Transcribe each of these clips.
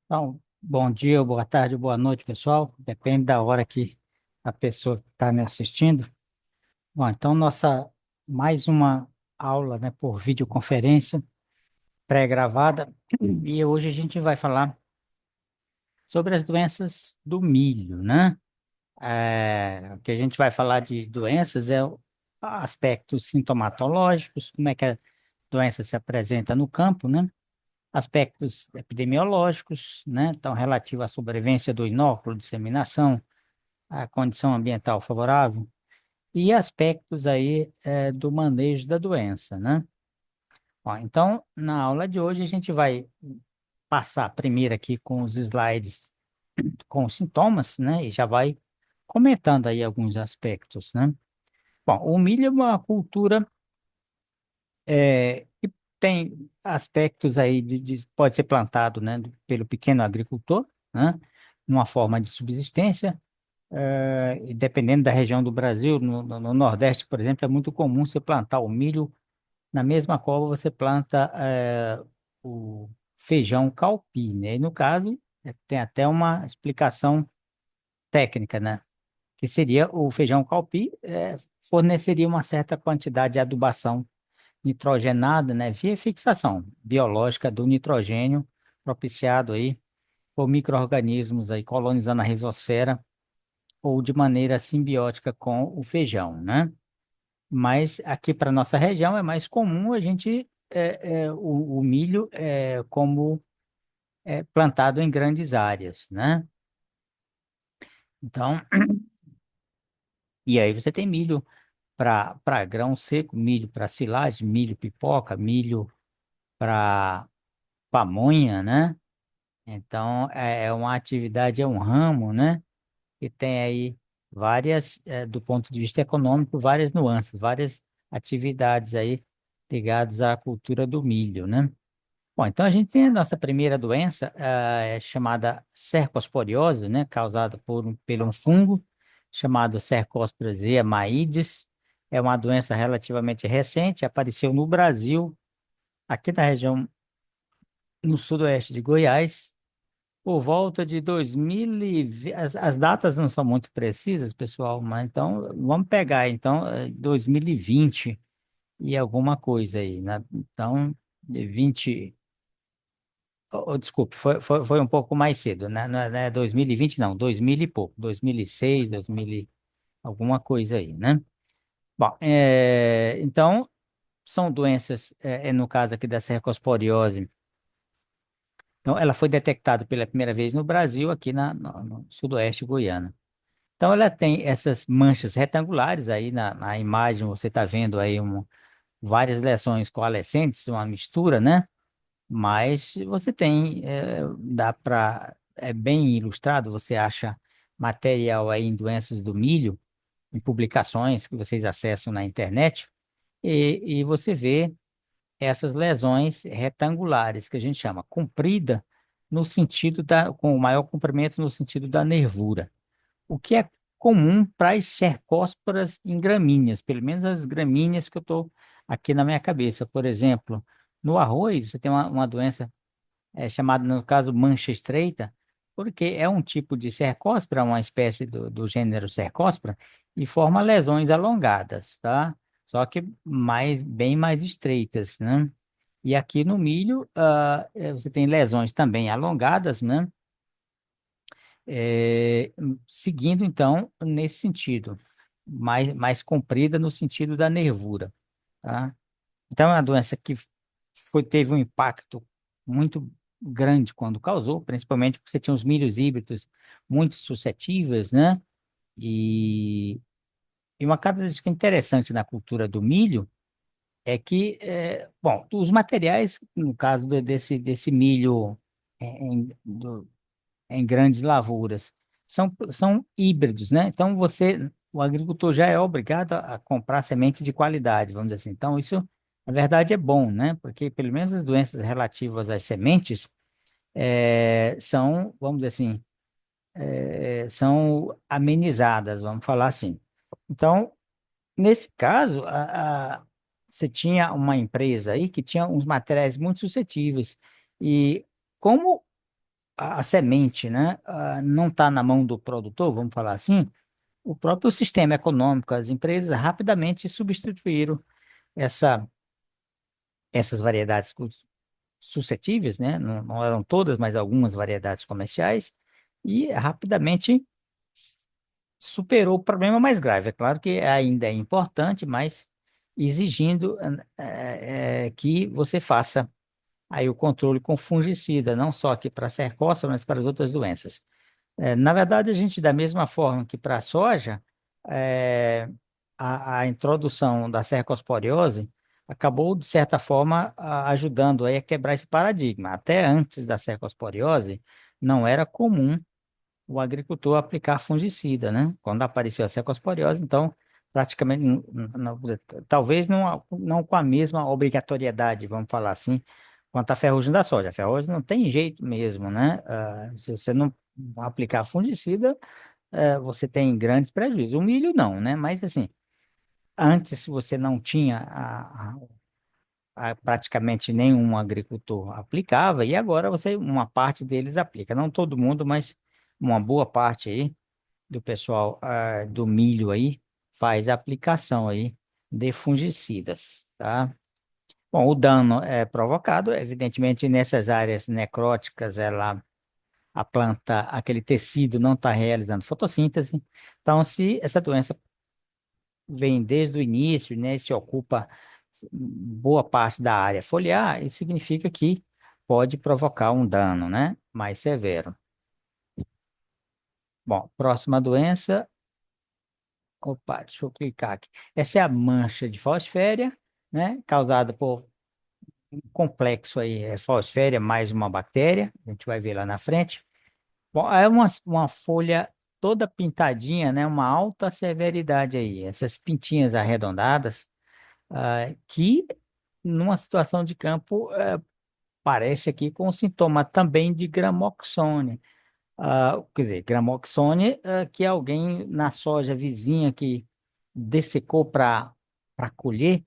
Então, bom dia, boa tarde, boa noite, pessoal. Depende da hora que a pessoa está me assistindo. Bom, então nossa mais uma aula, né, por videoconferência pré-gravada. E hoje a gente vai falar sobre as doenças do milho, né? O que a gente vai falar de doenças é aspectos sintomatológicos, como é que a doença se apresenta no campo, né? Aspectos epidemiológicos, né? Então, relativo à sobrevivência do inóculo, disseminação, a condição ambiental favorável e aspectos aí do manejo da doença, né? Ó, então, na aula de hoje a gente vai passar primeiro aqui com os slides com os sintomas, né? E já vai comentando aí alguns aspectos, né? Bom, o milho é uma cultura que tem aspectos aí pode ser plantado, né? Pelo pequeno agricultor, né? Numa forma de subsistência. E dependendo da região do Brasil, no Nordeste, por exemplo, é muito comum você plantar o milho na mesma cova você planta o feijão calpi, né? E no caso, tem até uma explicação técnica, né? Que seria o feijão calpi, forneceria uma certa quantidade de adubação nitrogenada, né? Via fixação biológica do nitrogênio propiciado aí por micro-organismos aí colonizando a rizosfera ou de maneira simbiótica com o feijão, né? Mas aqui para nossa região é mais comum a gente o milho como plantado em grandes áreas, né? Então, e aí você tem milho para grão seco, milho para silagem, milho pipoca, milho para pamonha, né? Então, é uma atividade, é um ramo, né? Que tem aí várias, do ponto de vista econômico, várias nuances, várias atividades aí ligadas à cultura do milho, né? Bom, então a gente tem a nossa primeira doença, chamada cercosporiose, né? Causada pelo um fungo chamado Cercospora zeamaides. É uma doença relativamente recente, apareceu no Brasil, aqui na região, no sudoeste de Goiás, por volta de 2020, as datas não são muito precisas, pessoal, mas então vamos pegar então 2020 e alguma coisa aí, né? Então, de 20, desculpe, foi um pouco mais cedo, né? Não é 2020 não, 2000 e pouco, 2006, 2000 alguma coisa aí, né? Bom, então são doenças, no caso aqui da cercosporiose, então ela foi detectada pela primeira vez no Brasil, aqui no sudoeste goiano. Então, ela tem essas manchas retangulares aí na imagem, você está vendo aí várias lesões coalescentes, uma mistura, né? Mas você tem, dá para, é bem ilustrado, você acha material aí em doenças do milho, em publicações que vocês acessam na internet, e você vê essas lesões retangulares, que a gente chama comprida, no sentido com o maior comprimento no sentido da nervura, o que é comum para as cercósporas em gramíneas, pelo menos as gramíneas que eu estou aqui na minha cabeça. Por exemplo, no arroz, você tem uma doença chamada, no caso, mancha estreita, porque é um tipo de cercóspora, uma espécie do gênero cercóspora, e forma lesões alongadas, tá? Só que bem mais estreitas, né? E aqui no milho, você tem lesões também alongadas, né? Seguindo então nesse sentido, mais comprida no sentido da nervura, tá? Então é uma doença que teve um impacto muito grande quando causou, principalmente porque você tinha os milhos híbridos muito suscetíveis, né? E, e uma característica interessante na cultura do milho é que, bom, os materiais, no caso desse milho em grandes lavouras. São híbridos, né? Então o agricultor já é obrigado a comprar semente de qualidade, vamos dizer assim. Então isso, na verdade, é bom, né? Porque pelo menos as doenças relativas às sementes vamos dizer assim, são amenizadas, vamos falar assim. Então, nesse caso, você tinha uma empresa aí que tinha uns materiais muito suscetíveis. E como a semente, né, não está na mão do produtor, vamos falar assim, o próprio sistema econômico, as empresas rapidamente substituíram essa, essas variedades suscetíveis, né, não eram todas, mas algumas variedades comerciais, e rapidamente superou o problema mais grave. É claro que ainda é importante, mas exigindo que você faça aí o controle com fungicida, não só aqui para a cercospora, mas para as outras doenças. Na verdade, a gente, da mesma forma que para a soja, é, a introdução da cercosporiose acabou, de certa forma, ajudando aí a quebrar esse paradigma. Até antes da cercosporiose, não era comum o agricultor aplicar fungicida, né? Quando apareceu a cercosporiose, então, praticamente, talvez não com a mesma obrigatoriedade, vamos falar assim, quanto a ferrugem da soja. A ferrugem não tem jeito mesmo, né? Se você não aplicar fungicida, você tem grandes prejuízos. O milho não, né? Mas, assim, antes, se você não tinha praticamente nenhum agricultor aplicava, e agora uma parte deles aplica. Não todo mundo, mas uma boa parte aí do pessoal do milho aí faz a aplicação aí de fungicidas, tá? Bom, o dano é provocado, evidentemente, nessas áreas necróticas, a planta, aquele tecido não está realizando fotossíntese. Então, se essa doença vem desde o início, né, e se ocupa boa parte da área foliar, isso significa que pode provocar um dano, né, mais severo. Bom, próxima doença. Opa, deixa eu clicar aqui. Essa é a mancha de fosféria, né? Causada por um complexo aí, fosféria mais uma bactéria. A gente vai ver lá na frente. Bom, é uma folha toda pintadinha, né? Uma alta severidade aí. Essas pintinhas arredondadas, que numa situação de campo, parece aqui com sintoma também de gramoxone. Quer dizer, gramoxone, que é alguém na soja vizinha que dessecou para colher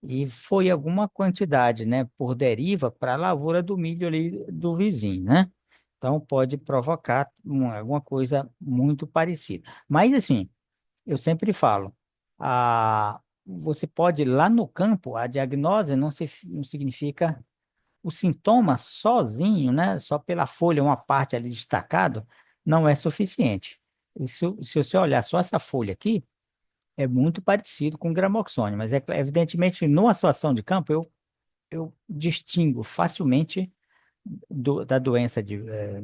e foi alguma quantidade, né, por deriva para a lavoura do milho ali do vizinho, né? Então pode provocar alguma coisa muito parecida. Mas assim, eu sempre falo, você pode lá no campo, a diagnose não significa o sintoma sozinho, né, só pela folha, uma parte ali destacado, não é suficiente. Isso, se você olhar só essa folha aqui, é muito parecido com gramoxone, mas evidentemente, numa situação de campo, eu distingo facilmente da doença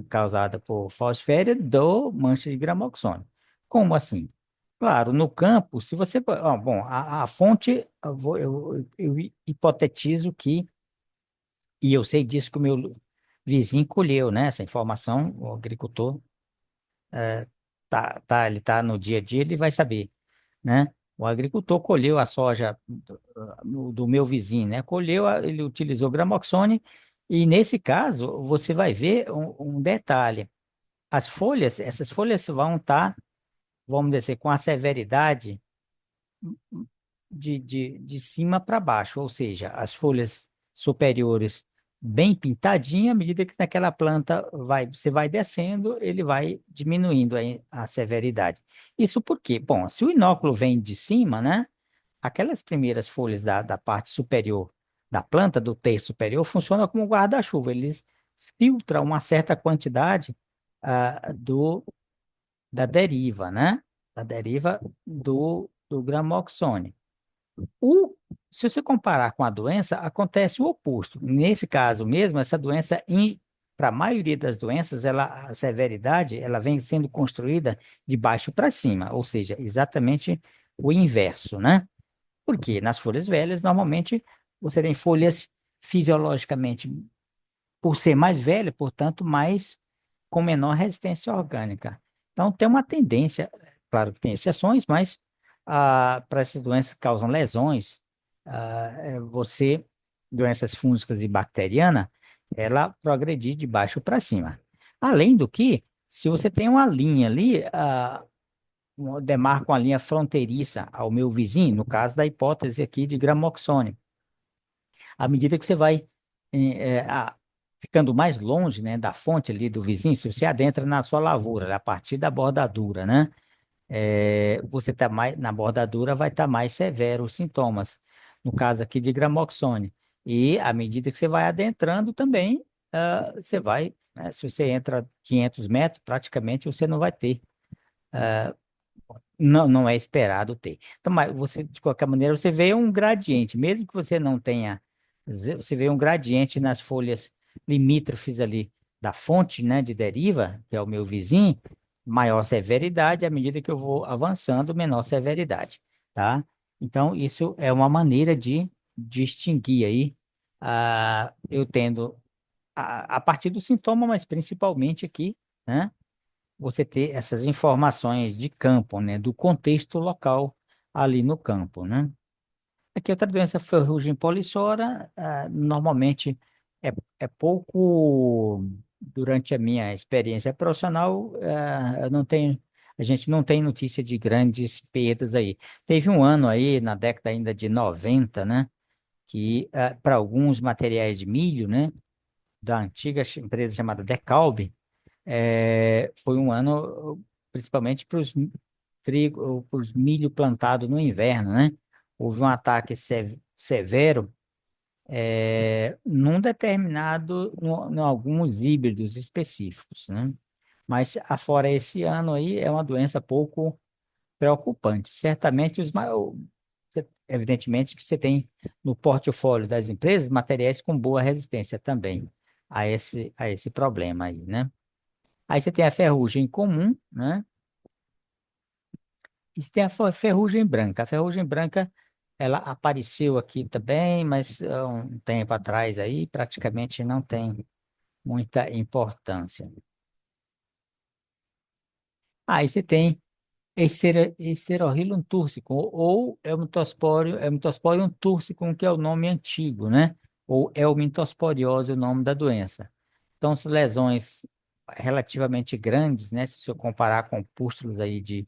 causada por fosféria do mancha de gramoxone. Como assim? Claro, no campo, se você. Bom, a fonte, eu hipotetizo que e eu sei disso que o meu vizinho colheu, né? Essa informação, o agricultor ele tá no dia a dia, ele vai saber, né? O agricultor colheu a soja do meu vizinho, né? Colheu, ele utilizou gramoxone e nesse caso você vai ver um detalhe. Essas folhas vão estar, vamos dizer, com a severidade de cima para baixo, ou seja, as folhas superiores bem pintadinha, à medida que naquela planta você vai descendo, ele vai diminuindo a severidade. Isso por quê? Bom, se o inóculo vem de cima, né, aquelas primeiras folhas da parte superior da planta, do terço superior, funcionam como guarda-chuva, eles filtram uma certa quantidade da deriva, né, da deriva do gramoxone. O, Se você comparar com a doença, acontece o oposto. Nesse caso mesmo, essa doença, para a maioria das doenças, a severidade, ela vem sendo construída de baixo para cima, ou seja, exatamente o inverso, né? Porque nas folhas velhas, normalmente, você tem folhas fisiologicamente por ser mais velha, portanto, mais com menor resistência orgânica. Então, tem uma tendência, claro que tem exceções, mas para essas doenças que causam lesões, doenças fúngicas e bacterianas, ela progredir de baixo para cima. Além do que, se você tem uma linha ali, demarca uma linha fronteiriça ao meu vizinho, no caso da hipótese aqui de gramoxone, à medida que você vai ficando mais longe, né, da fonte ali do vizinho, se você adentra na sua lavoura, a partir da bordadura, né? Você está mais na bordadura, vai estar mais severo os sintomas, no caso aqui de gramoxone. E à medida que você vai adentrando também, você vai, né, se você entra 500 metros, praticamente você não vai ter. Não, não é esperado ter. Então, mas você, de qualquer maneira, você vê um gradiente, mesmo que você não tenha, você vê um gradiente nas folhas limítrofes ali da fonte, né, de deriva, que é o meu vizinho, maior severidade, à medida que eu vou avançando, menor severidade, tá? Então, isso é uma maneira de distinguir aí, eu tendo, a partir do sintoma, mas principalmente aqui, né? Você ter essas informações de campo, né, do contexto local ali no campo, né? Aqui outra doença, ferrugem polissora, normalmente é, é pouco, durante a minha experiência profissional, eu não tenho, a gente não tem notícia de grandes perdas aí. Teve um ano aí, na década ainda de 90, né, que para alguns materiais de milho, né, da antiga empresa chamada Decalbe, foi um ano, principalmente para os trigo, para os milho plantado no inverno, né? Houve um ataque severo, num determinado, em alguns híbridos específicos, né? Mas afora esse ano aí é uma doença pouco preocupante. Certamente evidentemente que você tem no portfólio das empresas materiais com boa resistência também a esse problema aí, né? Aí você tem a ferrugem comum, né? E você tem a ferrugem branca. A ferrugem branca, ela apareceu aqui também, mas um tempo atrás aí, praticamente não tem muita importância. Aí você tem Escherichium túrcico, ou Helminthosporium túrcicum, que é o nome antigo, né? Ou Helminthosporiose, o nome da doença. Então, são lesões relativamente grandes, né? Se você comparar com pústulas aí de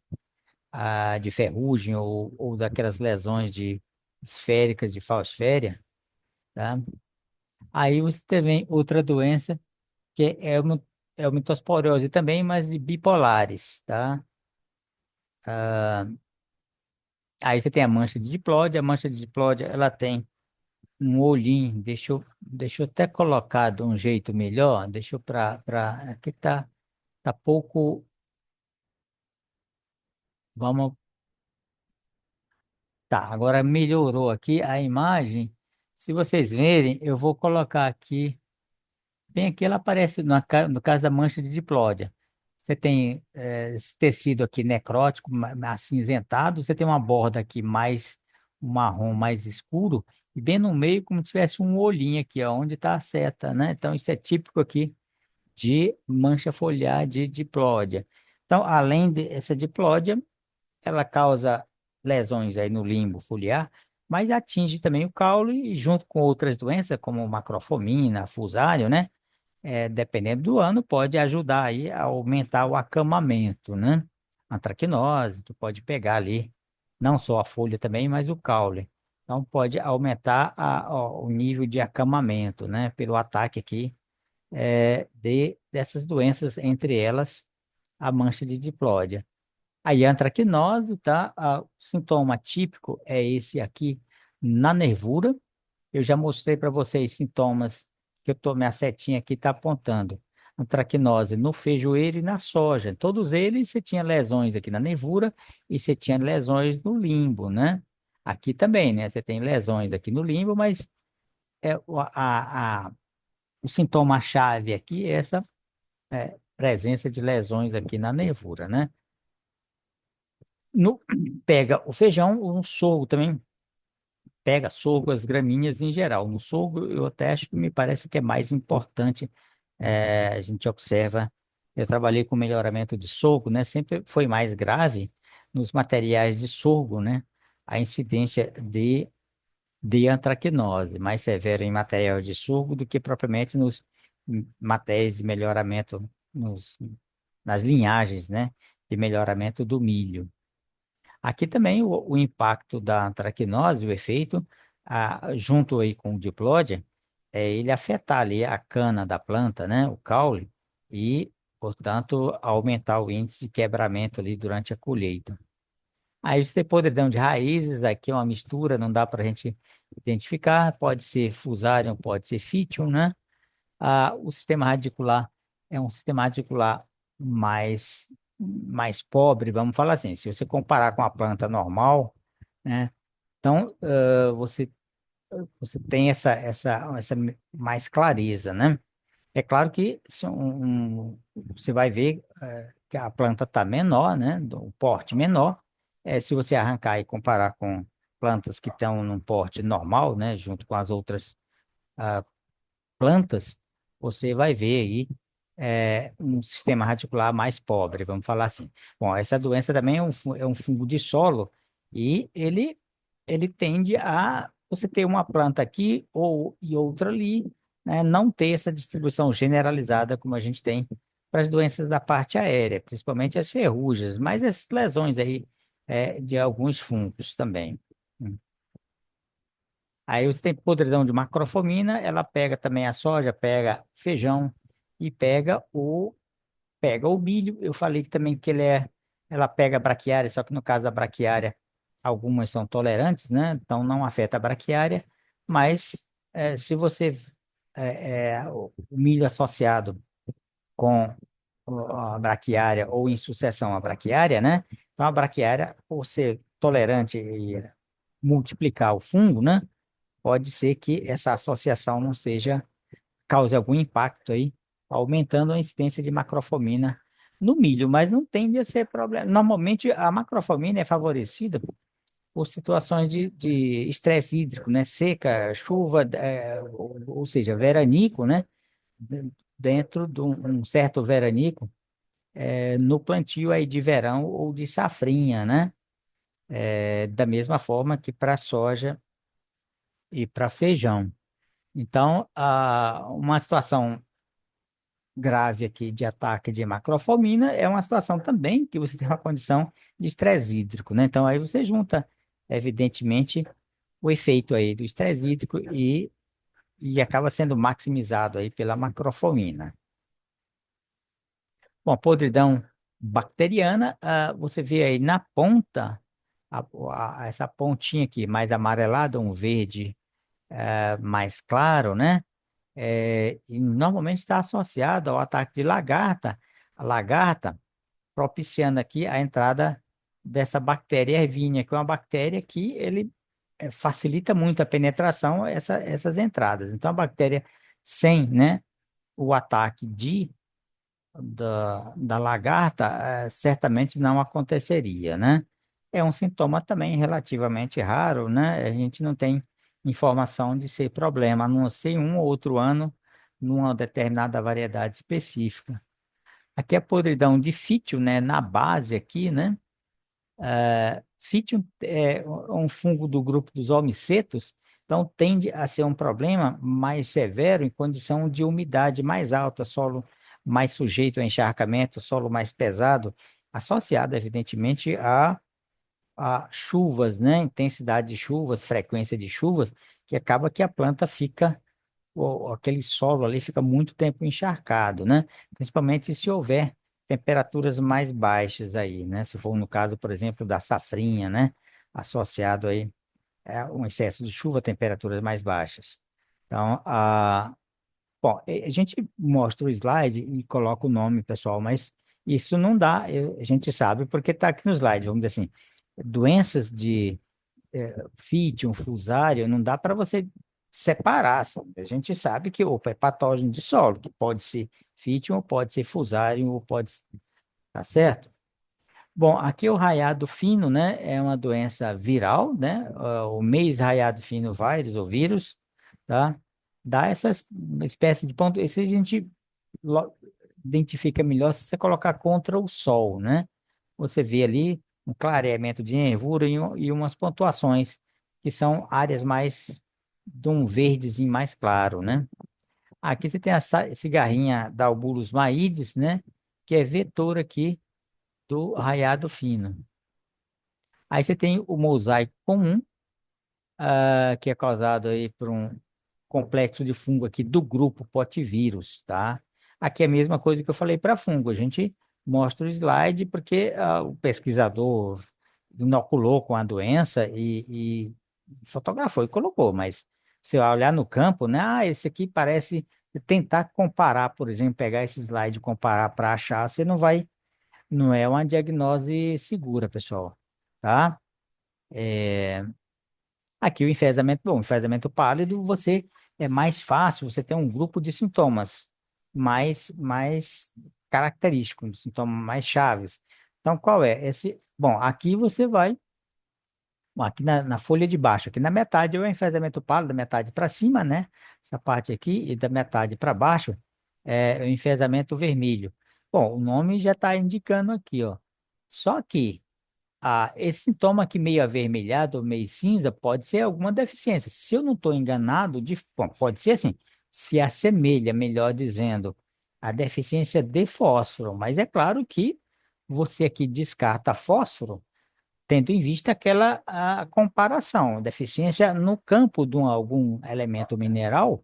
ferrugem ou daquelas lesões de esféricas de Fausféria, tá? Aí você tem outra doença que é o mitosporiose também, mas de bipolares, tá? Aí você tem a mancha de diplódia, ela tem um olhinho, deixa eu até colocar de um jeito melhor, deixa eu aqui tá pouco, vamos, tá, agora melhorou aqui a imagem, se vocês verem, eu vou colocar aqui. Bem aqui ela aparece no caso da mancha de diplódia. Você tem esse tecido aqui necrótico, acinzentado, você tem uma borda aqui mais um marrom mais escuro, e bem no meio como se tivesse um olhinho aqui, ó, onde está a seta, né? Então isso é típico aqui de mancha foliar de diplódia. Então, além dessa diplódia, ela causa lesões aí no limbo foliar, mas atinge também o caule e junto com outras doenças como macrofomina, fusário, né? Dependendo do ano, pode ajudar aí a aumentar o acamamento, né? Antracnose, que pode pegar ali, não só a folha também, mas o caule. Então, pode aumentar o nível de acamamento, né? Pelo ataque aqui dessas doenças, entre elas a mancha de diplódia. Aí, a antracnose, tá? O sintoma típico é esse aqui na nervura. Eu já mostrei para vocês sintomas que minha setinha aqui está apontando. Antracnose no feijoeiro e na soja. Todos eles você tinha lesões aqui na nervura e você tinha lesões no limbo, né? Aqui também, né? Você tem lesões aqui no limbo, mas o sintoma-chave aqui é essa presença de lesões aqui na nervura, né? No, pega o feijão, o sorgo também pega sorgo, as gramíneas em geral. No sorgo, eu até acho que me parece que é mais importante. A gente observa, eu trabalhei com melhoramento de sorgo, né? Sempre foi mais grave nos materiais de sorgo, né? A incidência de antracnose, mais severa em material de sorgo do que propriamente nos materiais de melhoramento, nas linhagens, né? De melhoramento do milho. Aqui também o impacto da antracnose, o efeito, junto aí com o diplódia, é ele afetar ali a cana da planta, né? O caule, e, portanto, aumentar o índice de quebramento ali durante a colheita. Aí você tem podridão de raízes, aqui é uma mistura, não dá para a gente identificar, pode ser fusarium, pode ser phytium, né? O sistema radicular é um sistema radicular mais, mais pobre, vamos falar assim, se você comparar com a planta normal, né? Então, você tem essa mais clareza, né? É claro que você vai ver que a planta está menor, né? Do porte menor. Se você arrancar e comparar com plantas que estão num porte normal, né? Junto com as outras ah, plantas, você vai ver aí um sistema radicular mais pobre, vamos falar assim. Bom, essa doença também é um fungo de solo e ele tende a você ter uma planta aqui e outra ali, né, não ter essa distribuição generalizada como a gente tem para as doenças da parte aérea, principalmente as ferrugens, mas as lesões aí de alguns fungos também. Aí você tem podridão de macrofomina, ela pega também a soja, pega feijão e pega o milho. Eu falei também que ela pega a braquiária, só que no caso da braquiária, algumas são tolerantes, né? Então não afeta a braquiária, mas se você o milho associado com a braquiária ou em sucessão à braquiária, né? Então a braquiária, por ser tolerante e multiplicar o fungo, né? Pode ser que essa associação não seja, cause algum impacto aí, aumentando a incidência de macrofomina no milho, mas não tende a ser problema. Normalmente a macrofomina é favorecida por situações de estresse hídrico, né? Seca, chuva, ou seja, veranico, né? Dentro de um certo veranico, no plantio aí de verão ou de safrinha, né? Da mesma forma que para soja e para feijão. Então, uma situação grave aqui de ataque de macrofomina é uma situação também que você tem uma condição de estresse hídrico, né? Então, aí você junta, evidentemente, o efeito aí do estresse hídrico e acaba sendo maximizado aí pela macrofomina. Bom, a podridão bacteriana, você vê aí na ponta, essa pontinha aqui mais amarelada, um verde mais claro, né? E normalmente está associado ao ataque de lagarta, a lagarta propiciando aqui a entrada dessa bactéria Ervínia, que é uma bactéria que ele facilita muito a penetração essas entradas. Então, a bactéria sem, né, o ataque da lagarta, certamente não aconteceria, né? É um sintoma também relativamente raro, né? A gente não tem informação de ser problema, a não ser em um ou outro ano, numa determinada variedade específica. Aqui é a podridão de fítio, né? Na base aqui, né? Fítio é um fungo do grupo dos homicetos, então tende a ser um problema mais severo em condição de umidade mais alta, solo mais sujeito a encharcamento, solo mais pesado, associado, evidentemente, a chuvas, né? Intensidade de chuvas, frequência de chuvas, que acaba que a planta fica, aquele solo ali fica muito tempo encharcado, né? Principalmente se houver temperaturas mais baixas aí, né? Se for no caso, por exemplo, da safrinha, né? Associado aí a um excesso de chuva, temperaturas mais baixas. Então, bom, a gente mostra o slide e coloca o nome, pessoal, mas isso não dá, a gente sabe porque está aqui no slide, vamos dizer assim, doenças de fítio, fusário, não dá para você separar, sabe? A gente sabe que opa, é patógeno de solo, que pode ser fítio, ou pode ser fusário, ou pode, tá certo? Bom, aqui o raiado fino, né, é uma doença viral, né, o mês raiado fino vírus ou vírus, tá? Dá essas espécies de ponto, esse a gente lo- identifica melhor se você colocar contra o sol, né? Você vê ali um clareamento de nervura e umas pontuações que são áreas mais de um verdezinho mais claro, né? Aqui você tem a cigarrinha da Albulus maídes, né? Que é vetor aqui do raiado fino. Aí você tem o mosaico comum, que é causado aí por um complexo de fungo aqui do grupo potivírus, tá? Aqui é a mesma coisa que eu falei para fungo. A gente mostra o slide porque o pesquisador inoculou com a doença e fotografou e colocou, mas você vai olhar no campo, né? Ah, esse aqui parece tentar comparar, por exemplo, pegar esse slide e comparar para achar, você não vai, não é uma diagnose segura, pessoal, tá? É, aqui o enfesamento, bom, o enfesamento pálido, você é mais fácil, você tem um grupo de sintomas mais característicos, sintomas mais chaves. Então, qual é? Esse, bom, aqui você vai, bom, aqui na folha de baixo, aqui na metade é o enfesamento pálido, da metade para cima, né? Essa parte aqui, e da metade para baixo é o enfesamento vermelho. Bom, o nome já está indicando aqui, ó. Só que esse sintoma aqui meio avermelhado, meio cinza, pode ser alguma deficiência. Se eu não estou enganado, bom, pode ser assim, se assemelha, melhor dizendo, a deficiência de fósforo. Mas é claro que você aqui descarta fósforo, tendo em vista aquela comparação, deficiência no campo de algum elemento mineral.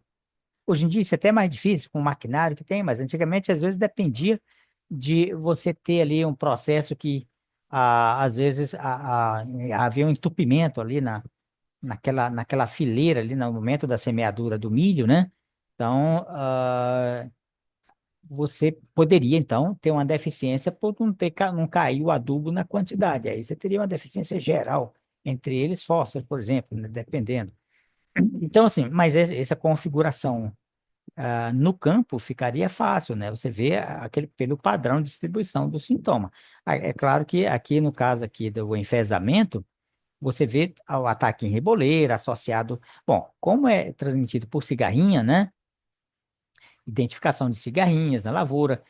Hoje em dia isso é até mais difícil com o maquinário que tem, mas antigamente às vezes dependia de você ter ali um processo que às vezes havia um entupimento ali naquela fileira ali no momento da semeadura do milho, né? Então, você poderia então ter uma deficiência por não cair o adubo na quantidade. Aí você teria uma deficiência geral, entre eles fósforo, por exemplo, né? Dependendo. Então, assim, mas essa configuração no campo ficaria fácil, né? Você vê aquele pelo padrão de distribuição do sintoma. É claro que aqui no caso aqui do enfesamento, você vê o ataque em reboleira associado, bom, como é transmitido por cigarrinha, né? Identificação de cigarrinhas na lavoura,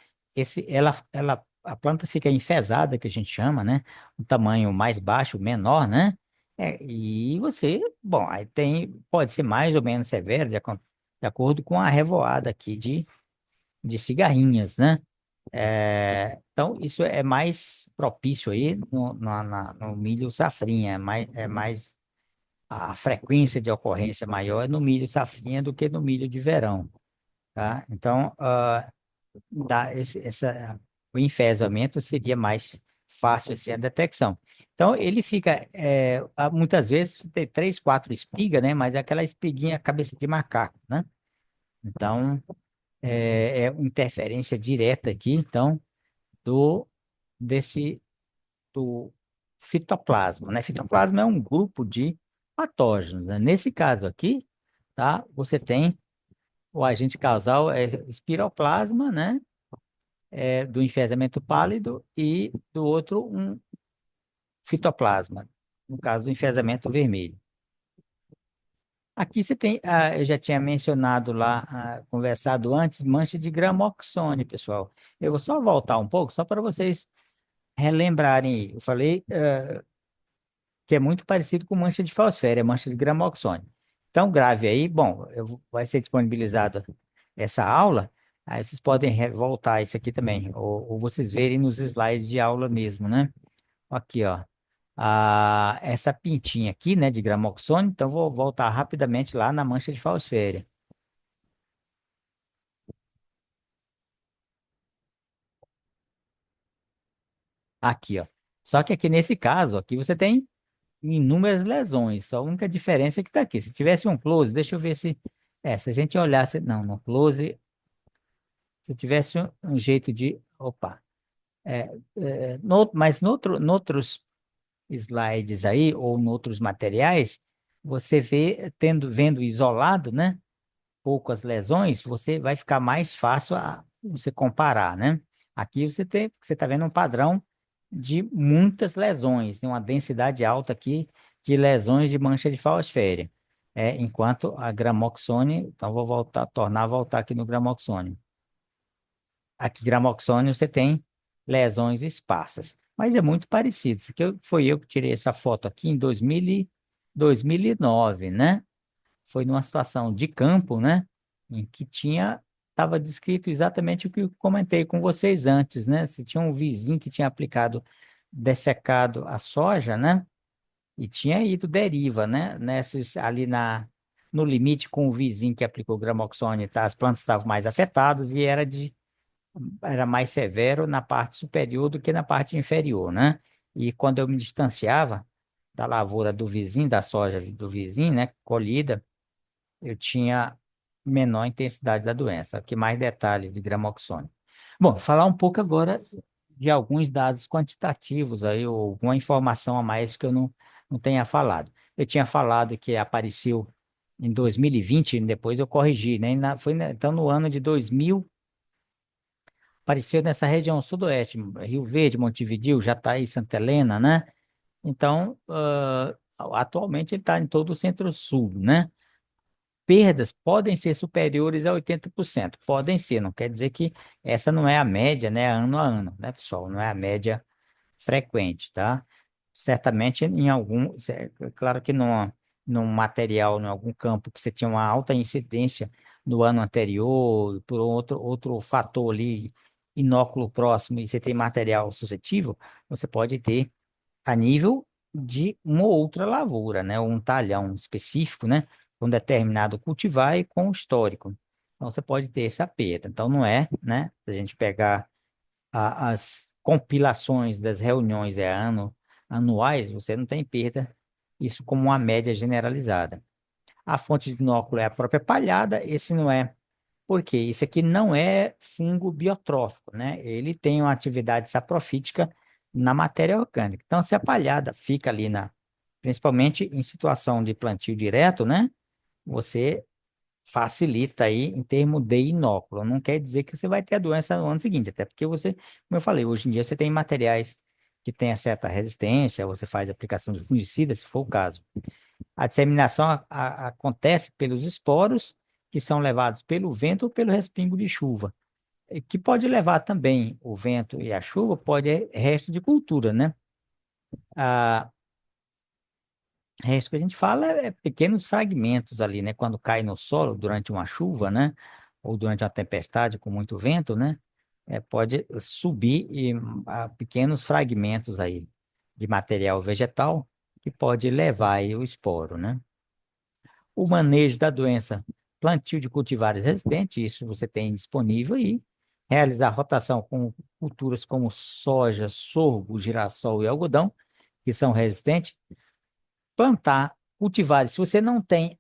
a planta fica enfesada, que a gente chama, né? Um tamanho mais baixo, menor, né? E você, bom, aí pode ser mais ou menos severo, de acordo com a revoada aqui de cigarrinhas, né? Então, isso é mais propício aí no milho safrinha, é mais a frequência de ocorrência maior é no milho safrinha do que no milho de verão, tá? Então, o enfesamento seria mais fácil assim, a detecção. Então, ele fica, muitas vezes, tem três, quatro espigas, né? Mas é aquela espiguinha cabeça de macaco, né? Então, é uma interferência direta aqui, então, do, desse, do fitoplasma, né? Fitoplasma é um grupo de patógenos, né? Nesse caso aqui, tá? Você tem o agente causal é espiroplasma, né? Do enfesamento pálido e do outro um fitoplasma, no caso do enfesamento vermelho. Aqui você tem, eu já tinha mencionado lá, conversado antes, mancha de gramoxone, pessoal. Eu vou só voltar um pouco, só para vocês relembrarem. Eu falei, que é muito parecido com mancha de falciparum, mancha de gramoxone. Então, grave aí, bom, vai ser disponibilizada essa aula, aí vocês podem voltar isso aqui também, ou vocês verem nos slides de aula mesmo, né? Aqui, ó, essa pintinha aqui, né, de gramoxone, então vou voltar rapidamente lá na mancha de falciparum. Aqui, ó. Só que aqui nesse caso, aqui você tem inúmeras lesões, só a única diferença é que tá aqui. Se tivesse um close, deixa eu ver se a gente olhasse, não, no close, se tivesse um jeito de, opa, mas noutros slides aí, ou noutros materiais, você vendo isolado, né? Poucas lesões, você vai ficar mais fácil você comparar, né? Aqui você está vendo um padrão de muitas lesões, tem uma densidade alta aqui de lesões de mancha de Faussfera. Enquanto a gramoxone, então vou tornar a voltar aqui no gramoxone. Aqui, gramoxone, você tem lesões esparsas, mas é muito parecido. Isso aqui foi eu que tirei essa foto aqui em 2009, né? Foi numa situação de campo, né? Em que estava descrito exatamente o que eu comentei com vocês antes, né? Se tinha um vizinho que tinha dessecado a soja, né? E tinha ido deriva, né? Ali no limite com o vizinho que aplicou Gramoxone, tá? As plantas estavam mais afetadas e era mais severo na parte superior do que na parte inferior, né? E quando eu me distanciava da lavoura do vizinho, da soja do vizinho, né, colhida, eu tinha menor intensidade da doença. Que mais detalhes de Gramoxone. Bom, falar um pouco agora de alguns dados quantitativos aí, ou alguma informação a mais que eu não tenha falado. Eu tinha falado que apareceu em 2020, depois eu corrigi, né? Então, no ano de 2000, apareceu nessa região sudoeste, Rio Verde, Montevidéu, Jataí, Santa Helena, né? Então, atualmente ele está em todo o centro-sul, né? Perdas podem ser superiores a 80%. Podem ser, não quer dizer que essa não é a média, né, ano a ano, né, pessoal? Não é a média frequente, tá? Certamente em algum, claro que num material, em algum campo que você tinha uma alta incidência no ano anterior, por outro fator ali, inóculo próximo, e você tem material suscetível, você pode ter a nível de uma ou outra lavoura, né? Um talhão específico, né? Com determinado cultivar e com histórico. Então, você pode ter essa perda. Então, não é, né? Se a gente pegar as compilações das reuniões anuais, você não tem perda. Isso como uma média generalizada. A fonte de inóculo é a própria palhada. Esse não é. Por quê? Isso aqui não é fungo biotrófico, né? Ele tem uma atividade saprofítica na matéria orgânica. Então, se a palhada fica ali principalmente em situação de plantio direto, né? Você facilita aí em termos de inóculo. Não quer dizer que você vai ter a doença no ano seguinte, até porque você, como eu falei, hoje em dia você tem materiais que têm certa resistência, você faz aplicação de fungicida, se for o caso. A disseminação acontece pelos esporos, que são levados pelo vento ou pelo respingo de chuva, e que pode levar também o vento e a chuva, pode resto de cultura, né? A resto que a gente fala é pequenos fragmentos ali, né? Quando cai no solo durante uma chuva, né? Ou durante uma tempestade com muito vento, né? Pode subir pequenos fragmentos aí de material vegetal que pode levar aí o esporo, né? O manejo da doença, plantio de cultivares resistentes, isso você tem disponível aí. Realizar rotação com culturas como soja, sorgo, girassol e algodão, que são resistentes. Plantar cultivares, se você não tem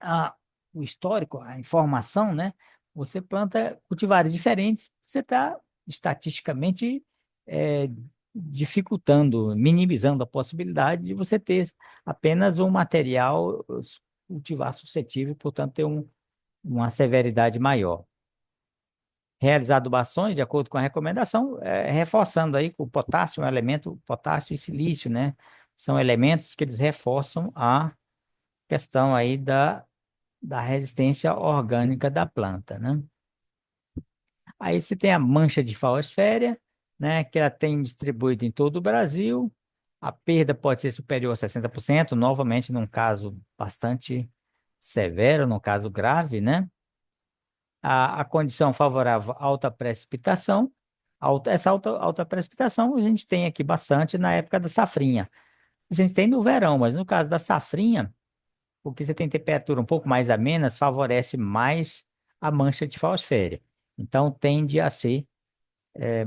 o histórico, a informação, né? Você planta cultivares diferentes, você está estatisticamente eh, dificultando, minimizando a possibilidade de você ter apenas um material cultivar suscetível, portanto, ter uma severidade maior. Realizar adubações de acordo com a recomendação, reforçando aí que o potássio é um elemento, potássio e silício, né? São elementos que eles reforçam a questão aí da resistência orgânica da planta, né? Aí você tem a mancha de falosféria, né? Que ela tem distribuído em todo o Brasil. A perda pode ser superior a 60%, novamente num caso bastante severo, num caso grave, né? A condição favorável à alta precipitação. Essa alta precipitação a gente tem aqui bastante na época da safrinha. A gente tem no verão, mas no caso da safrinha, porque você tem temperatura um pouco mais amena, favorece mais a mancha de falosféria. Então, tende a ser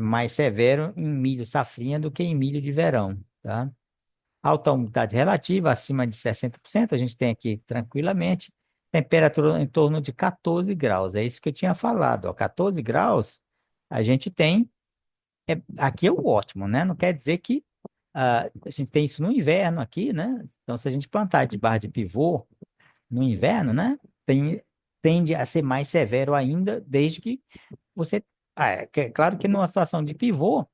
mais severo em milho safrinha do que em milho de verão, tá? Alta umidade relativa, acima de 60%, a gente tem aqui tranquilamente. Temperatura em torno de 14 graus, é isso que eu tinha falado. Ó, 14 graus, a gente tem. Aqui é o ótimo, né? Não quer dizer que a gente tem isso no inverno aqui, né? Então, se a gente plantar de barra de pivô no inverno, né? Tende a ser mais severo ainda, desde que você. Claro que numa situação de pivô.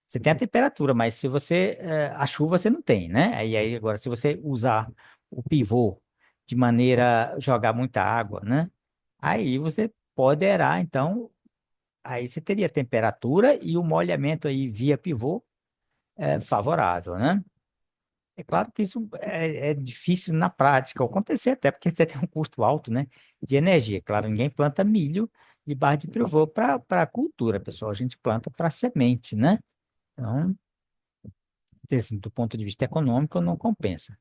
Você tem a temperatura, mas se você, a chuva você não tem, né? Aí agora, se você usar o pivô de maneira a jogar muita água, né? Aí você poderá, então, aí você teria temperatura e o molhamento aí via pivô favorável, né? É claro que isso é difícil na prática acontecer, até porque você tem um custo alto, né, de energia. Claro, ninguém planta milho de barra de pivô para cultura, pessoal. A gente planta para semente, né? Então, assim, do ponto de vista econômico, não compensa.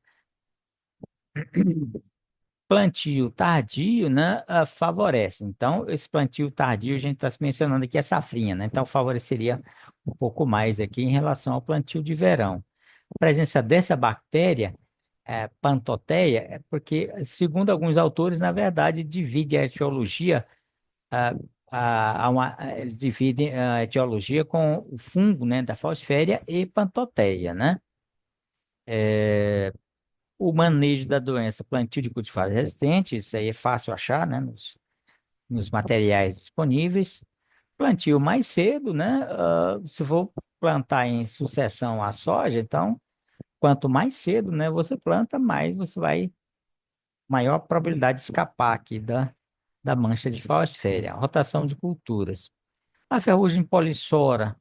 plantio tardio, né, favorece. Então, esse plantio tardio, a gente está mencionando aqui a safrinha, né? Então, favoreceria um pouco mais aqui em relação ao plantio de verão. A presença dessa bactéria, Pantoteia, é porque, segundo alguns autores, na verdade, divide a etiologia, ah, eles dividem a etiologia com o fungo, né, da Fosféria e Pantoteia, né? O manejo da doença, plantio de cultivares resistentes, isso aí é fácil achar, né, nos materiais disponíveis. Plantio mais cedo, né? Se for plantar em sucessão à soja, então, quanto mais cedo, né, você planta, mais você vai, maior probabilidade de escapar aqui da mancha de fosféria. Rotação de culturas. A ferrugem polissora,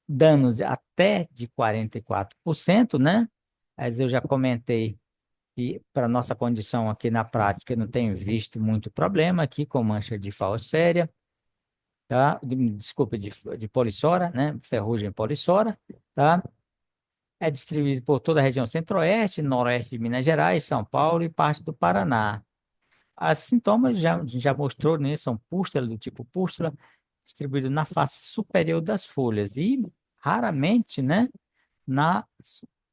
danos até de 44%, né? Mas eu já comentei e para nossa condição aqui na prática, eu não tenho visto muito problema aqui com mancha de falciparum, tá? Desculpa, de polissora, né? Ferrugem polissora, tá? É distribuído por toda a região centro-oeste, noroeste de Minas Gerais, São Paulo e parte do Paraná. Os sintomas já mostrou, né? São pústula do tipo pústula, distribuído na face superior das folhas e raramente, né? Na,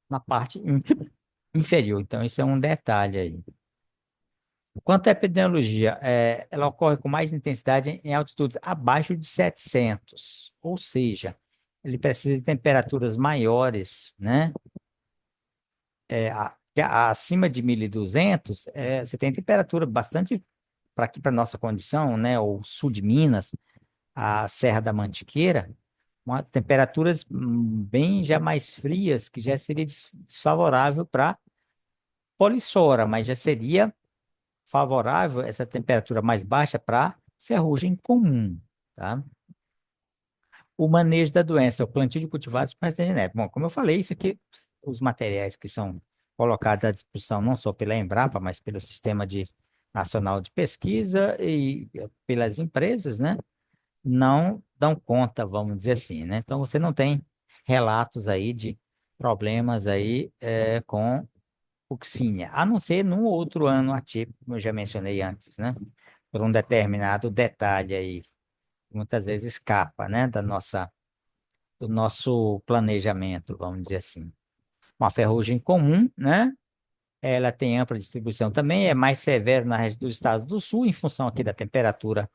na parte inferior. Então, isso é um detalhe aí. Quanto à epidemiologia, ela ocorre com mais intensidade em altitudes abaixo de 700, ou seja, ele precisa de temperaturas maiores, né? Acima de 1.200, você tem temperatura bastante para aqui, para nossa condição, né? O sul de Minas, a Serra da Mantiqueira, temperaturas bem já mais frias, que já seria desfavorável para polissora, mas já seria favorável essa temperatura mais baixa para ferrugem comum, tá? O manejo da doença, o plantio de cultivares com resistência genética. Bom, como eu falei, isso aqui, os materiais que são colocados à disposição não só pela Embrapa, mas pelo Sistema Nacional de Pesquisa e pelas empresas, né? Não dão conta, vamos dizer assim, né? Então, você não tem relatos aí de problemas aí com Fucsinia, a não ser num outro ano atípico, como eu já mencionei antes, né? Por um determinado detalhe aí, muitas vezes escapa, né, do nosso planejamento, vamos dizer assim. Uma ferrugem comum, né? Ela tem ampla distribuição também, é mais severa na região dos estados do sul, em função aqui da temperatura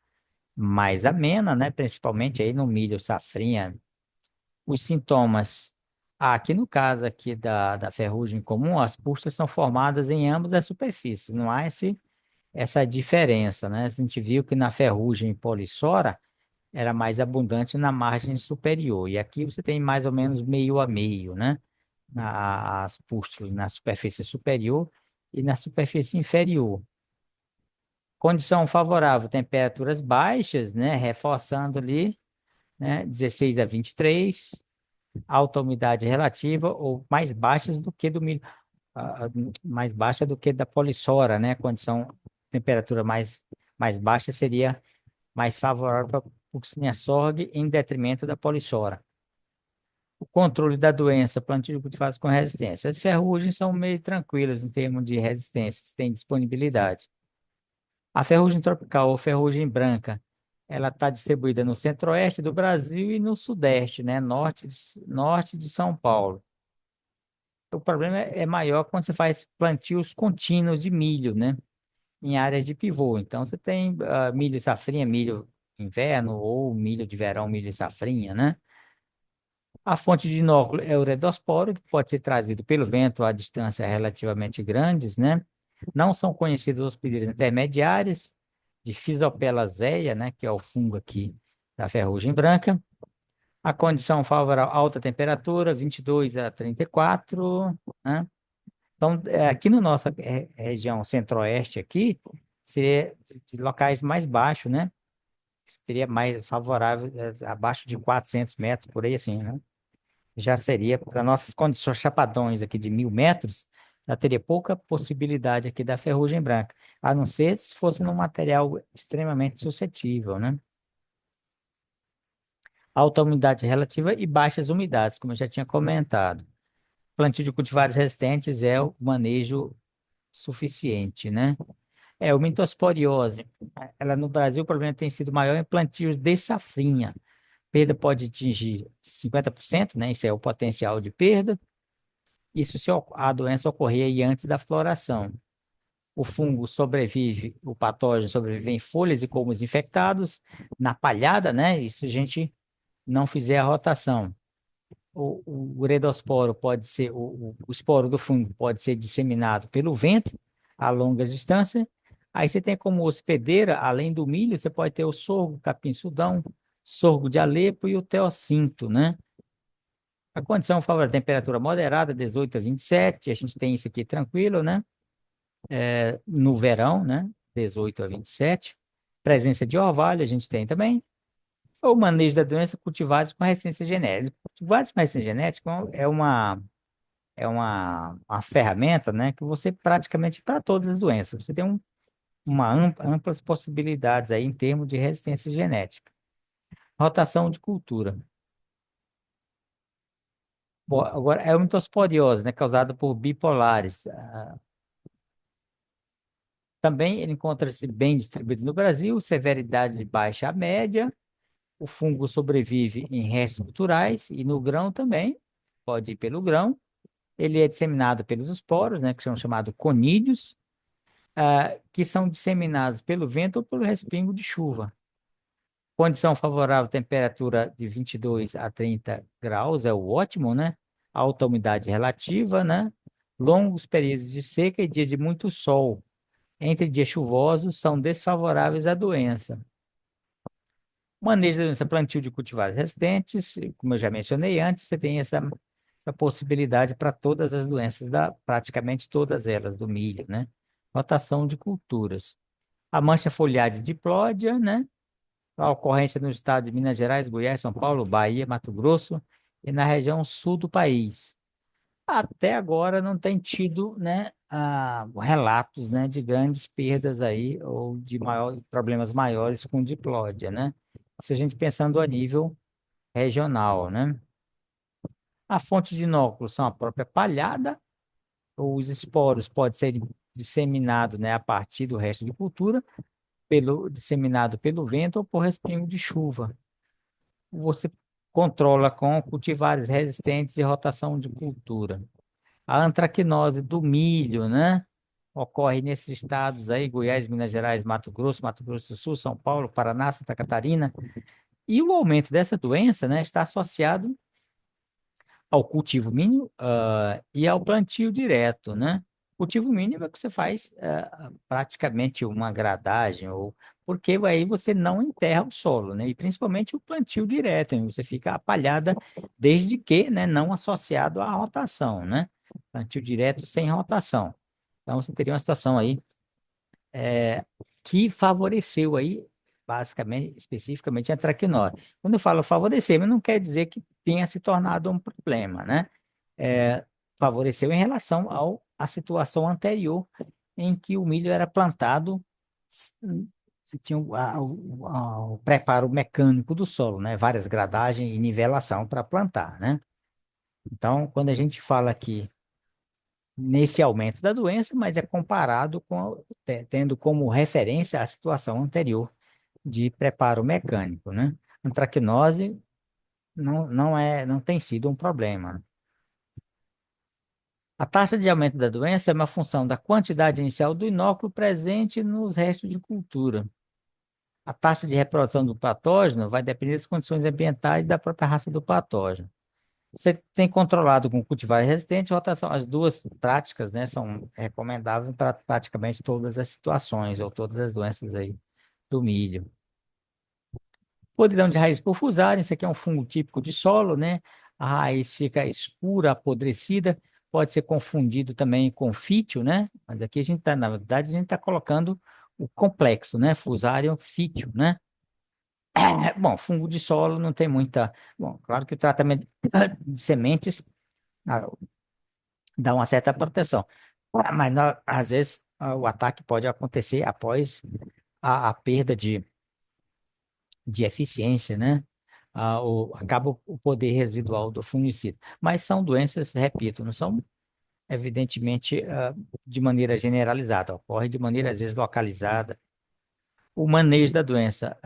mais amena, né? Principalmente aí no milho, safrinha. Os sintomas, aqui no caso aqui da ferrugem comum, as pústulas são formadas em ambas as superfícies, não há essa diferença, né? A gente viu que na ferrugem polissora era mais abundante na margem superior, e aqui você tem mais ou menos meio a meio, né? As pústulas na superfície superior e na superfície inferior. Condição favorável, temperaturas baixas, né? Reforçando ali, né? 16 a 23, alta umidade relativa ou mais baixas do que do milho, mais baixa do que da polissora, né? Condição, temperatura mais baixa seria mais favorável para a Fucsinia sorgue em detrimento da polissora. O controle da doença, plantio de cultivares com resistência. As ferrugens são meio tranquilas em termos de resistência, tem disponibilidade. A ferrugem tropical ou ferrugem branca, ela está distribuída no centro-oeste do Brasil e no sudeste, né? Norte de São Paulo. O problema é maior quando você faz plantios contínuos de milho, né? Em áreas de pivô. Então, você tem milho e safrinha, milho inverno, ou milho de verão, milho e safrinha, né? A fonte de inóculo é o redosporo, que pode ser trazido pelo vento a distâncias relativamente grandes, né? Não são conhecidos hospedeiros intermediários de Physophila zeia, né? Que é o fungo aqui da ferrugem branca. A condição favorável, alta temperatura, 22 a 34, né? Então, aqui na nossa região centro-oeste aqui, seria de locais mais baixos, né? Seria mais favorável, abaixo de 400 metros, por aí assim, né? Já seria, para nossas condições chapadões aqui de 1.000 metros, já teria pouca possibilidade aqui da ferrugem branca, a não ser se fosse num material extremamente suscetível, né? Alta umidade relativa e baixas umidades, como eu já tinha comentado. Plantio de cultivares resistentes é o manejo suficiente, né? É, o mitosporiose. Ela no Brasil, o problema tem sido maior em plantios de safrinha. Perda pode atingir 50%, né? Isso é o potencial de perda. Isso se a doença ocorrer aí antes da floração. O fungo sobrevive, o patógeno sobrevive em folhas e colmos infectados, na palhada, né? Isso se a gente não fizer a rotação. O uredosporo pode ser, o esporo do fungo pode ser disseminado pelo vento a longas distâncias. Aí você tem como hospedeira, além do milho, você pode ter o sorgo, capim-sudão, sorgo de Alepo e o teossinto, né? A condição favorável, temperatura moderada, 18 a 27, a gente tem isso aqui tranquilo, né? No verão, né? 18 a 27. Presença de orvalho a gente tem também. O manejo da doença cultivados com resistência genética. Cultivados com resistência genética é uma ferramenta, né, que você praticamente para todas as doenças. Você tem amplas possibilidades aí em termos de resistência genética. Rotação de cultura. Bom, agora, é a mitosporiose, né, causada por bipolares. Também ele encontra-se bem distribuído no Brasil, severidade de baixa a média. O fungo sobrevive em restos culturais e no grão também, pode ir pelo grão. Ele é disseminado pelos esporos, né, que são chamados conídeos, que são disseminados pelo vento ou pelo respingo de chuva. Condição favorável, temperatura de 22 a 30 graus é o ótimo, né? Alta umidade relativa, né? Longos períodos de seca e dias de muito sol, entre dias chuvosos, são desfavoráveis à doença. Manejo da doença, plantio de cultivares resistentes, como eu já mencionei antes, você tem essa possibilidade para todas as doenças, praticamente todas elas, do milho, né? Rotação de culturas. A mancha foliar de diplódia, né? A ocorrência no estado de Minas Gerais, Goiás, São Paulo, Bahia, Mato Grosso e na região sul do país. Até agora não tem tido, né, relatos, né, de grandes perdas aí ou de problemas maiores com diplódia, né? Se a gente pensando a nível regional, né? A fonte de inóculos são a própria palhada, ou os esporos podem ser disseminados, né, a partir do resto de cultura, disseminado pelo vento ou por respingo de chuva. Você controla com cultivares resistentes e rotação de cultura. A antracnose do milho, né? Ocorre nesses estados aí, Goiás, Minas Gerais, Mato Grosso do Sul, São Paulo, Paraná, Santa Catarina. E o aumento dessa doença, né, está associado ao cultivo mínimo, e ao plantio direto, né? Cultivo mínimo é que você faz praticamente uma gradagem, ou porque aí você não enterra o solo, né? E principalmente o plantio direto, hein? Você fica a palhada desde que, né, não associado à rotação, né? Plantio direto sem rotação. Então você teria uma situação aí é, que favoreceu aí, basicamente, especificamente a traquinose. Quando eu falo favorecer, mas não quer dizer que tenha se tornado um problema, né? Favoreceu em relação à situação anterior em que o milho era plantado, s- se tinha o preparo mecânico do solo, né? Várias gradagens e nivelação para plantar, né? Então, quando a gente fala aqui nesse aumento da doença, mas é comparado com, tendo como referência a situação anterior de preparo mecânico, né? Antracnose não tem sido um problema. A taxa de aumento da doença é uma função da quantidade inicial do inóculo presente nos restos de cultura. A taxa de reprodução do patógeno vai depender das condições ambientais da própria raça do patógeno. Você tem controlado com cultivar resistente, rotação. As duas práticas, né, são recomendáveis para praticamente todas as situações ou todas as doenças aí do milho. Podridão de raiz por fusarium, isso aqui é um fungo típico de solo, né? A raiz fica escura, apodrecida, pode ser confundido também com fítio, né? Mas aqui a gente está, na verdade, a gente está colocando o complexo, né? Fusarium fítio, né? Bom, fungo de solo não tem muita. Bom, claro que o tratamento de sementes ah, dá uma certa proteção. Mas às vezes o ataque pode acontecer após a perda de eficiência, né? Acaba o poder residual do fungicida. Mas são doenças, repito, não são evidentemente, de maneira generalizada, ocorre de maneira, às vezes, localizada. O manejo da doença,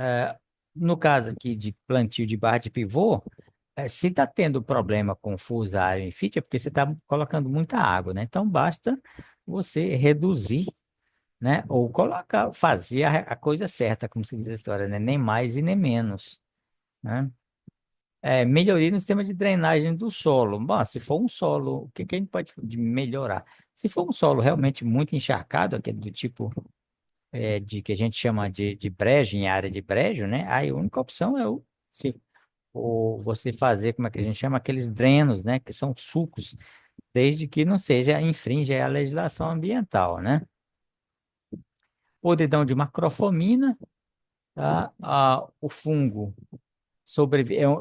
no caso aqui de plantio de barra de pivô, se está tendo problema com fusário e fite, é porque você está colocando muita água, né? Então, basta você reduzir, né? Ou colocar, fazer a coisa certa, como se diz a história, né? Nem mais e nem menos, né? Melhoria no sistema de drenagem do solo. Bom, se for um solo, o que que a gente pode melhorar? Se for um solo realmente muito encharcado, aquele do tipo de que a gente chama de brejo, em área de brejo, né? Aí a única opção é você fazer, como é que a gente chama? Aqueles drenos, né? Que são sulcos, desde que não seja infringe a legislação ambiental, né? Podridão de macrofomina, tá? O fungo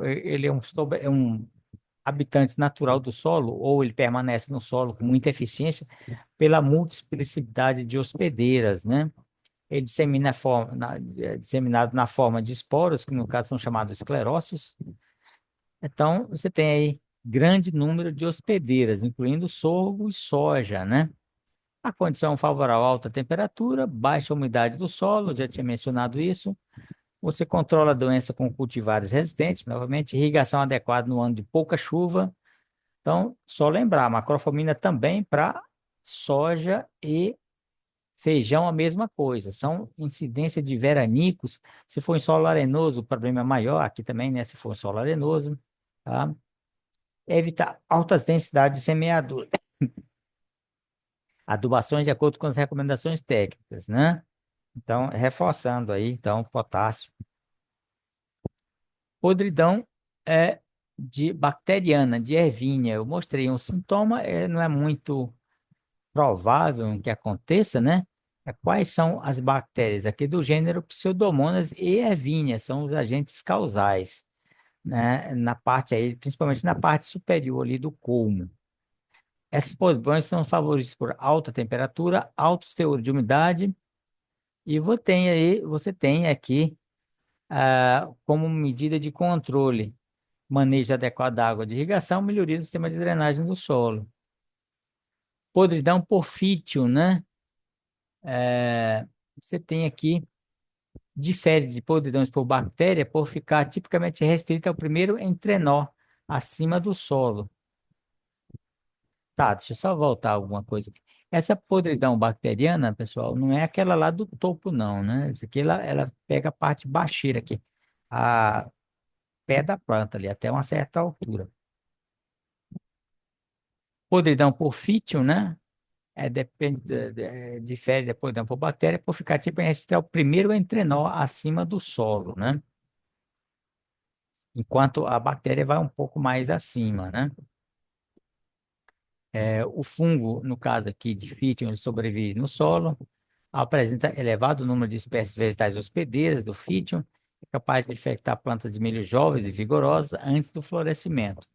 ele é um habitante natural do solo, ou ele permanece no solo com muita eficiência pela multiplicidade de hospedeiras, né? Ele é disseminado na forma de esporos, que no caso são chamados esclerócios. Então, você tem aí grande número de hospedeiras, incluindo sorgo e soja, né? A condição favorável à alta temperatura, baixa umidade do solo, já tinha mencionado isso. Você controla a doença com cultivares resistentes, novamente, irrigação adequada no ano de pouca chuva. Então, só lembrar, macrofomina também para soja e feijão, a mesma coisa. São incidência de veranicos. Se for em solo arenoso, o problema é maior. Aqui também, né? Se for em solo arenoso, tá? Evitar altas densidades de semeadura. Adubações de acordo com as recomendações técnicas, né? Então, reforçando aí, então, potássio. Podridão é de bacteriana, de ervínia. Eu mostrei um sintoma, não é muito provável que aconteça, né? Quais são as bactérias aqui do gênero Pseudomonas e Ervínia, são os agentes causais, né? Na parte aí, principalmente na parte superior ali do colmo. Esses podridões são favoritos por alta temperatura, altos teores de umidade, e você tem aqui, como medida de controle, manejo adequado da água de irrigação, melhoria do sistema de drenagem do solo. Podridão por fítio, né? Você tem aqui, difere de podridões por bactéria por ficar tipicamente restrita ao primeiro entrenó, acima do solo. Tá, deixa eu só voltar alguma coisa aqui. Essa podridão bacteriana, pessoal, não é aquela lá do topo, não, né? Essa aqui, ela pega a parte baixeira aqui, a pé da planta ali, até uma certa altura. Podridão por fítio, né? Depende, difere da podridão por bactéria por ficar tipo em restrita ao primeiro entrenó acima do solo, né? Enquanto a bactéria vai um pouco mais acima, né? O fungo, no caso aqui de Fithium, ele sobrevive no solo, apresenta elevado número de espécies vegetais hospedeiras do Fithium, é capaz de infectar plantas de milho jovens e vigorosas antes do florescimento.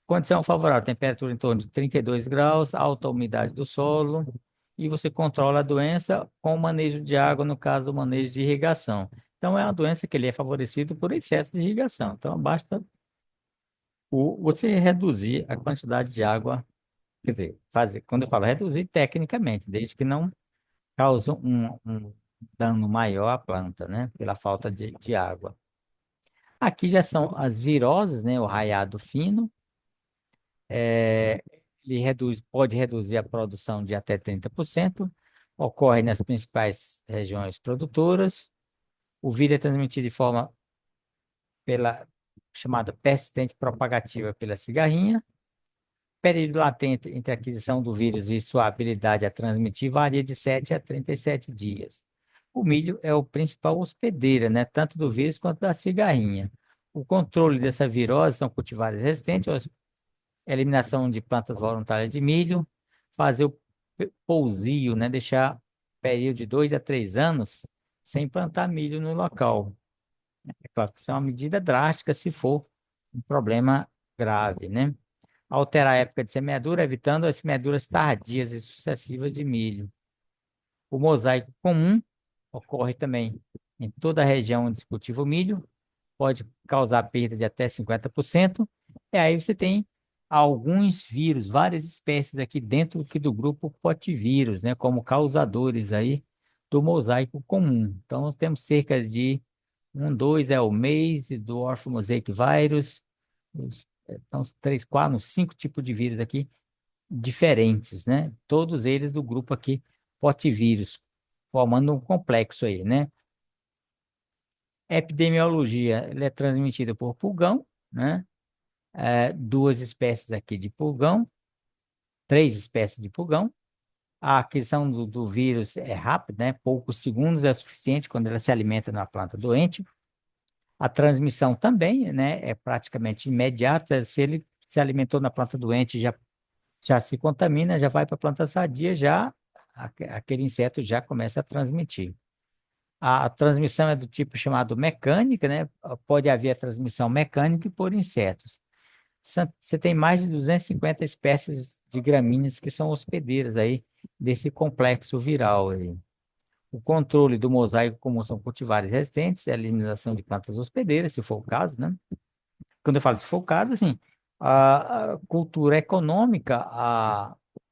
Condição favorável, temperatura em torno de 32 graus, alta umidade do solo, e você controla a doença com o manejo de água, no caso, o manejo de irrigação. Então, é uma doença que ele é favorecido por excesso de irrigação. Então, basta você reduzir a quantidade de água. Quer dizer, quando eu falo reduzir, tecnicamente, desde que não cause um dano maior à planta, né? Pela falta de água. Aqui já são as viroses, né? O raiado fino. é, Ele pode reduzir a produção de até 30%. Ocorre nas principais regiões produtoras. O vírus é transmitido de forma pela chamada persistente propagativa pela cigarrinha. Período latente entre a aquisição do vírus e sua habilidade a transmitir varia de 7 a 37 dias. O milho é o principal hospedeiro, né, tanto do vírus quanto da cigarrinha. O controle dessa virose são cultivares resistentes, eliminação de plantas voluntárias de milho, fazer o pousio, né, deixar período de 2 a 3 anos sem plantar milho no local. É claro que isso é uma medida drástica se for um problema grave, né? Alterar a época de semeadura, evitando as semeaduras tardias e sucessivas de milho. O mosaico comum ocorre também em toda a região onde se cultiva o milho, pode causar perda de até 50%, e aí você tem alguns vírus, várias espécies aqui dentro aqui do grupo potivírus, né, como causadores aí do mosaico comum. Então, nós temos cerca de dois é o MAIS, do Orthomosaic virus, então, três, quatro, cinco tipos de vírus aqui diferentes, né? Todos eles do grupo aqui potivírus, formando um complexo aí, né? Epidemiologia, ele é transmitida por pulgão, né? Duas espécies aqui de pulgão, três espécies de pulgão. A aquisição do vírus é rápida, né? Poucos segundos é suficiente quando ela se alimenta na planta doente. A transmissão também, né? É praticamente imediata. Se ele se alimentou na planta doente, já se contamina, já vai para a planta sadia, já aquele inseto já começa a transmitir. A transmissão é do tipo chamado mecânica, né? Pode haver a transmissão mecânica e por insetos. Você tem mais de 250 espécies de gramíneas que são hospedeiras aí desse complexo viral aí. O controle do mosaico comum são cultivares resistentes, a eliminação de plantas hospedeiras, se for o caso, né? Quando eu falo se for o caso, assim, a cultura econômica,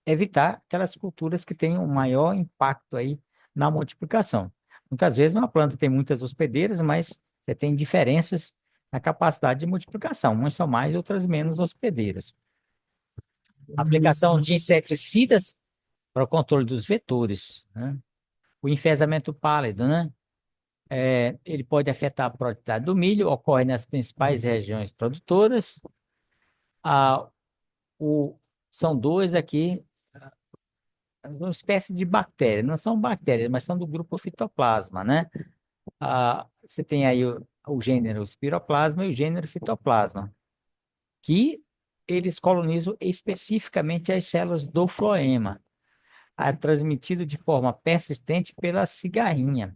evitar aquelas culturas que têm um maior impacto aí na multiplicação. Muitas vezes uma planta tem muitas hospedeiras, mas você tem diferenças na capacidade de multiplicação. Umas são mais, outras menos hospedeiras. Aplicação de inseticidas para o controle dos vetores, né? O enfesamento pálido, né? Ele pode afetar a produtividade do milho, ocorre nas principais regiões produtoras. Ah, o, são dois aqui, uma espécie de bactéria. Não são bactérias, mas são do grupo Fitoplasma, né? Você tem aí o gênero Spiroplasma e o gênero Fitoplasma, que eles colonizam especificamente as células do floema, transmitido de forma persistente pela cigarrinha.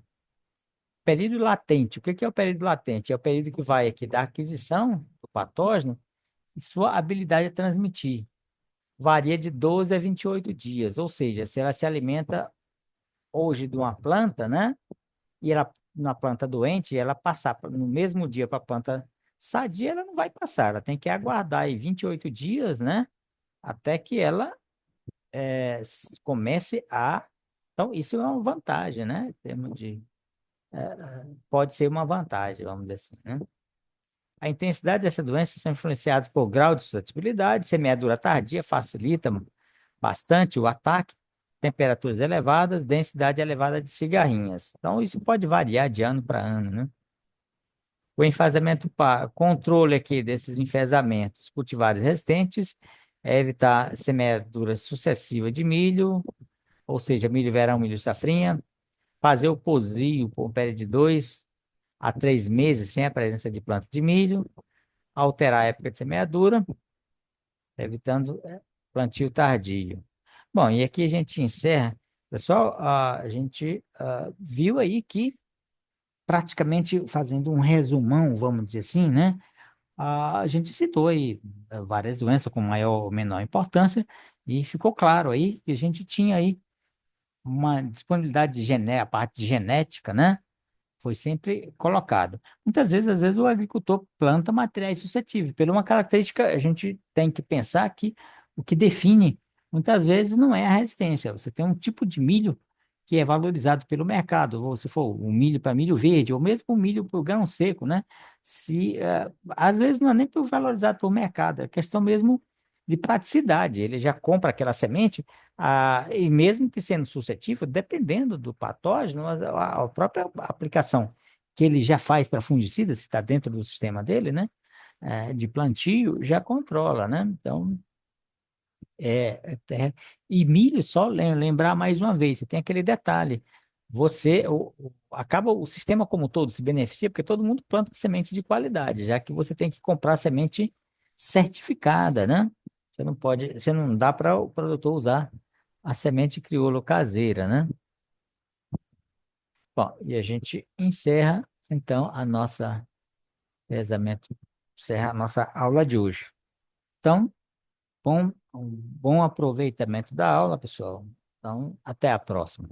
Período latente. O que é o período latente? É o período que vai aqui da aquisição do patógeno e sua habilidade de transmitir. Varia de 12 a 28 dias, ou seja, se ela se alimenta hoje de uma planta, né? E ela, na planta doente, ela passar no mesmo dia para a planta sadia, ela não vai passar, ela tem que aguardar aí 28 dias, né? Até que ela comece a. Então, isso é uma vantagem, né? Em termos de. Pode ser uma vantagem, vamos dizer assim, né? A intensidade dessa doença são influenciados por grau de suscetibilidade, semeadura tardia facilita bastante o ataque, temperaturas elevadas, densidade elevada de cigarrinhas. Então, isso pode variar de ano para ano, né? O enfesamento, controle aqui desses enfesamentos, cultivares resistentes, é evitar semeadura sucessiva de milho, ou seja, milho verão, milho safrinha, fazer o posil por um período de 2 a 3 meses sem a presença de planta de milho, alterar a época de semeadura, evitando plantio tardio. Bom, e aqui a gente encerra. Pessoal, a gente viu aí que, praticamente fazendo um resumão, vamos dizer assim, né? A gente citou aí várias doenças com maior ou menor importância e ficou claro aí que a gente tinha aí uma disponibilidade de a parte de genética, né? Foi sempre colocado. Muitas vezes, às vezes, o agricultor planta materiais suscetíveis. Por uma característica, a gente tem que pensar que o que define, muitas vezes, não é a resistência. Você tem um tipo de milho que é valorizado pelo mercado, ou se for o milho para milho verde, ou mesmo o milho para o grão seco, né? Às vezes não é nem por valorizado pelo mercado, é questão mesmo de praticidade. Ele já compra aquela semente, e mesmo que sendo suscetível, dependendo do patógeno, a própria aplicação que ele já faz para fungicida, se está dentro do sistema dele, né? De plantio, já controla, né? Então, e milho, só lembrar mais uma vez, você tem aquele detalhe, acaba o sistema como um todo se beneficia, porque todo mundo planta semente de qualidade, já que você tem que comprar semente certificada, né? Você não dá para o produtor usar a semente crioulo caseira, né? Bom, e a gente encerra, então, rezamento, encerra a nossa aula de hoje. Então, um bom aproveitamento da aula, pessoal. Então, até a próxima.